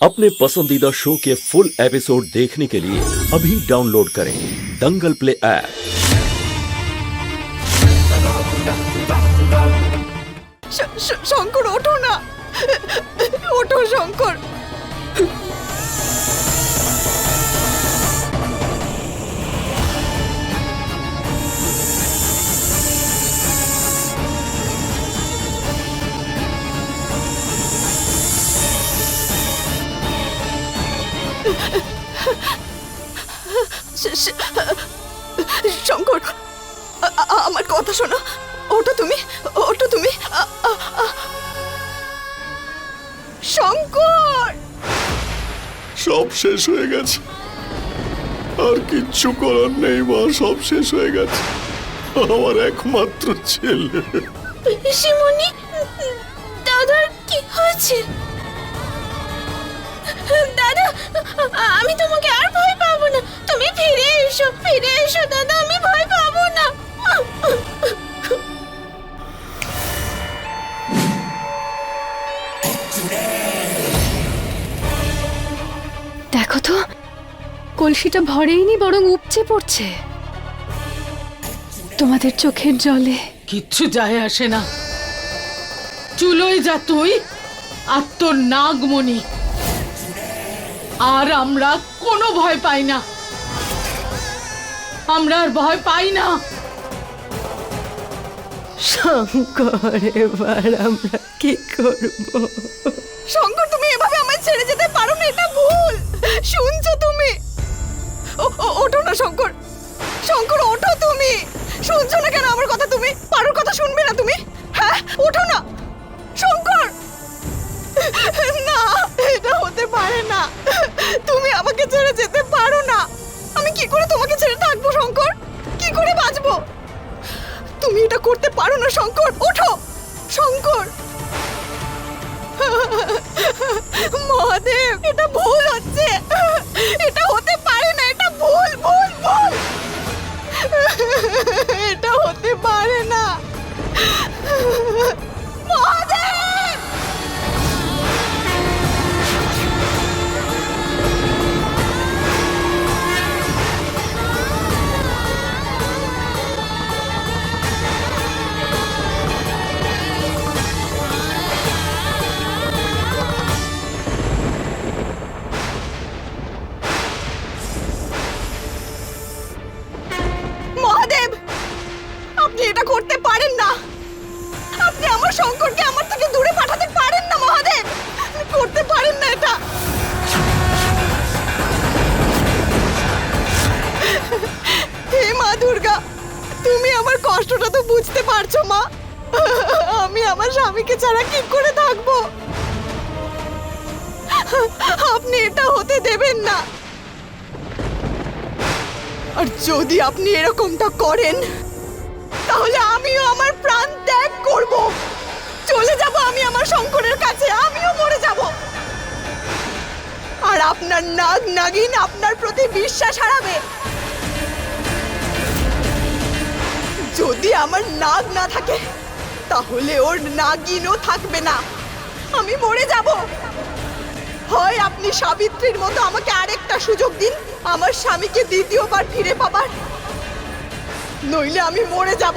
अपने पसंदीदा शो के फुल एपिसोड देखने के लिए अभी डाउनलोड करें दंगल प्ले ऐप। শঙ্কর ওঠো না, ওঠো শঙ্কর। শঙ্কর, আমার কথা শোনো, ওঠো তুমি, ওঠো তুমি। শঙ্কর, সব শেষ হয়ে গেছে, আর কিচ্ছু করার নেই মা, সব শেষ হয়ে গেছে। আমার একমাত্র ছেলে। শিমুনি, দাদার কি হয়েছে? দাদা, আমি তোমাকে আর ভয় পাবো না, তুমি ফিরে এসো, ফিরে এসো দাদা, আমি ভয় পাবো না। দেখো তো, কলসিটা ভরেইনি, বরং উপচে পড়ছে তোমাদের চোখের জলে। কিচ্ছু যায় আসে না, চুলোয় যা তুই আর তোর নাগমণি, আর আমরা কোনো ভয় পাই না, আমরা আর ভয় পাই না। শঙ্কর, এবার আমরা কি করব? শঙ্কর, তুমি এভাবে আমায় ছেড়ে যেতে পারো না, এটা ভুল। শুনছো তুমি? ওঠো না শঙ্কর, শঙ্কর ওঠো তুমি। শুনছো না কেন আমার কথা? তুমি পারোর কথা শুনবে না তুমি? হ্যাঁ, ওঠো না শঙ্কর। না, এটা হতে পারে না, তুমি আমাকে ছেড়ে যেতে পারো না। আমি কি করে তোমাকে ছেড়ে থাকবো শঙ্কর? কি করে বাঁচবো? তুমি এটা করতে পারো না শঙ্কর, ওঠো শঙ্কর। মহাদেব, এটা ভুল হচ্ছে, এটা হতে পারে না, এটা ভুল ভুল ভুল, এটা হতে পারে না মহাদেব। মহাদেব, আপনি এটা করতে পারেন না, আপনি আমার শঙ্করকে আমার থেকে দূরে পাঠাতে পারেন না মহাদেব, আপনি করতে পারেন না এটা। হে মা দুর্গা, তুমি আমার কষ্টটা তো বুঝতে পারছো মা। আমি আমার স্বামীকে ছাড়া কি করে থাকবো? আপনি এটা হতে দেবেন না, আর যদি আপনি এরকমটা করেন তাহলে আমিও আমার প্রাণ ত্যাগ করব, চলে যাব আমি আমার শঙ্করের কাছে, আমিও মরে যাব। আর আপনার নাগ নাগিন আপনার প্রতি বিশ্বাস হারাবে। যদি আমার নাগ না থাকে তাহলে ওর নাগিনও থাকবে না, আমি মরে যাব। হয় আপনি সাবিত্রীর মতো আমাকে আরেকটা সুযোগ দিন আমার স্বামীকে দ্বিতীয়বার ফিরে পাবার, নইলে আমি মরে যাব।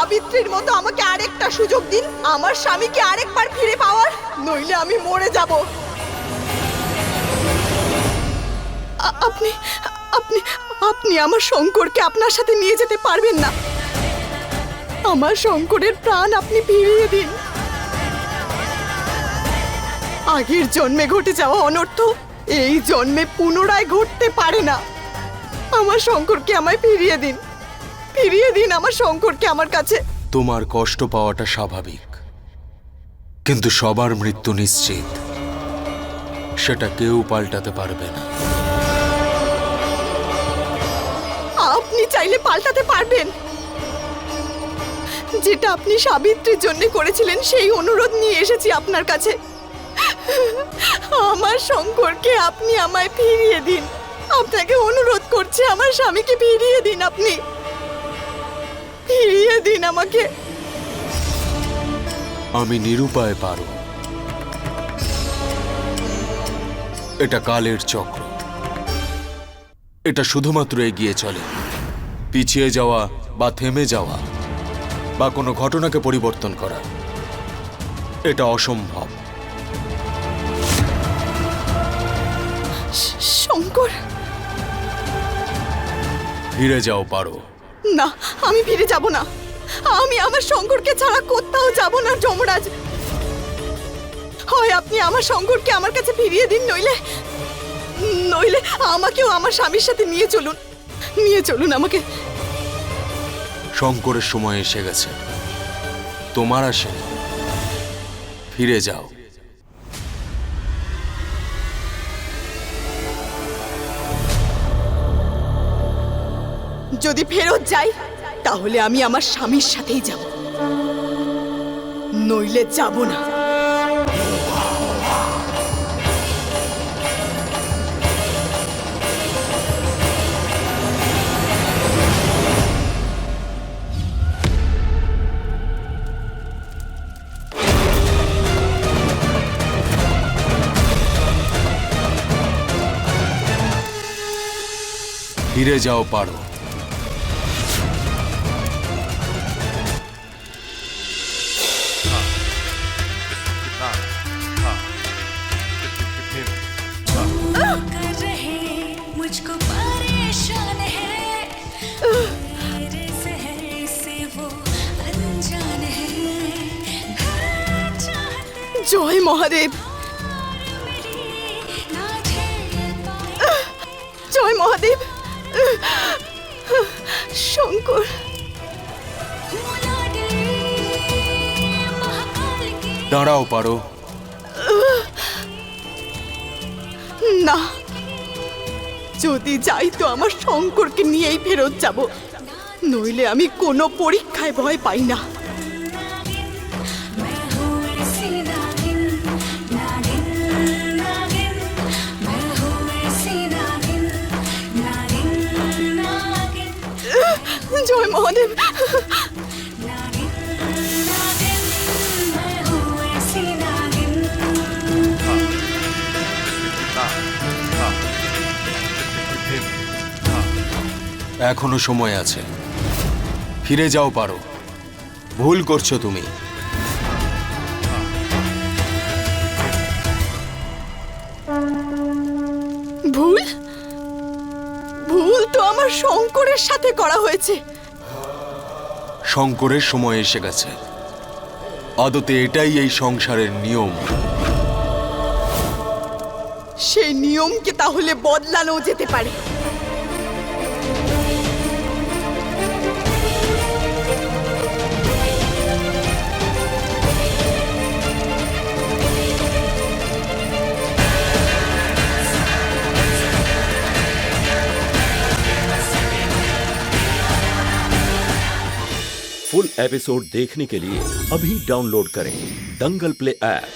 সাবিত্রীর মতো আমাকে আরেকটা সুযোগ দিন, আমার স্বামীকে আরেকবার ফিরে পাওয়ার, নইলে আমি মরে যাব। আপনি আপনি আপনি আমার শঙ্করকে আপনার সাথে নিয়ে যেতে পারবেন না। আমার শঙ্করের প্রাণ আপনি ফিরিয়ে দিন। আগের জন্মে ঘটে যাওয়া অনর্থ এই জন্মে পুনরায় ঘটতে পারে না। আমার শঙ্করকে আমায় ফিরিয়ে দিন, ফিরিয়ে দিন আমার শঙ্করকে আমার কাছে। তোমার কষ্ট পাওয়াটা স্বাভাবিক, কিন্তু সবার মৃত্যু নিশ্চিত, সেটা কেউ পাল্টাতে পারবে না। আপনি চাইলে পাল্টাতে পারবেন। যেটা আপনি সাবিত্রীর জন্য করেছিলেন সেই অনুরোধ নিয়ে এসেছি আপনার কাছে। আমার শঙ্করকে আপনি আমায় ফিরিয়ে দিন। আপনাকে অনুরোধ করছি, আমার স্বামীকে ফিরিয়ে দিন, আপনি ফিরিয়ে দিন আমাকে। আমি নিরুপায় পারো। এটা কালের চক্র, এটা শুধুমাত্র এগিয়ে চলে। পিছিয়ে যাওয়া বা থেমে যাওয়া বা কোনো ঘটনাকে পরিবর্তন করা, এটা অসম্ভব। শঙ্কর, ফিরে যাও পারো। না, আমি ফিরে যাব না। আমি আমার শঙ্করকে ছাড়া কোথাও যাব না যমরাজ। হয় আপনি আমার শঙ্করকে আমার কাছে ফিরিয়ে দিন, নইলে নইলে আমাকেও আমার স্বামীর সাথে নিয়ে চলুন, নিয়ে চলুন আমাকে। শঙ্করের সময় এসে গেছে, তোমার আসেনি। ফিরে যাও। যদি ফেরত যাই তাহলে আমি আমার স্বামীর সাথেই যাব, নইলে যাব না। ফিরে যাও পারো। कर रहे मुझको परेशान है तेरे जहर से वो अनजान है জয় মহাদেব, ना झेल पाए জয় মহাদেব। শঙ্কর, लाडली महाकाल की দাঁড়াও পারো। না, যদি যাই তো আমার শঙ্করকে নিয়েই ফেরত যাব, নইলে আমি কোনো পরীক্ষায় ভয় পাই না। मैं हूँ ऐसी नागिन नागिन नागिन मैं हूँ ऐसी नागिन नागिन नागिन জয় মহাদেব। नागिन नागिन मैं हूँ ऐसी नागिन এখনো সময় আছে, ফিরে যাও পারো। ভুল করছো তুমি। ভুল? ভুল তো আমার শঙ্করের সাথে করা হয়েছে। শঙ্করের সময় এসে গেছে। আদতে এটাই এই সংসারের নিয়ম। সেই নিয়মকে তাহলে বদলানো যেতে পারে। फुल एपिसोड देखने के लिए अभी डाउनलोड करें दंगल प्ले ऐप।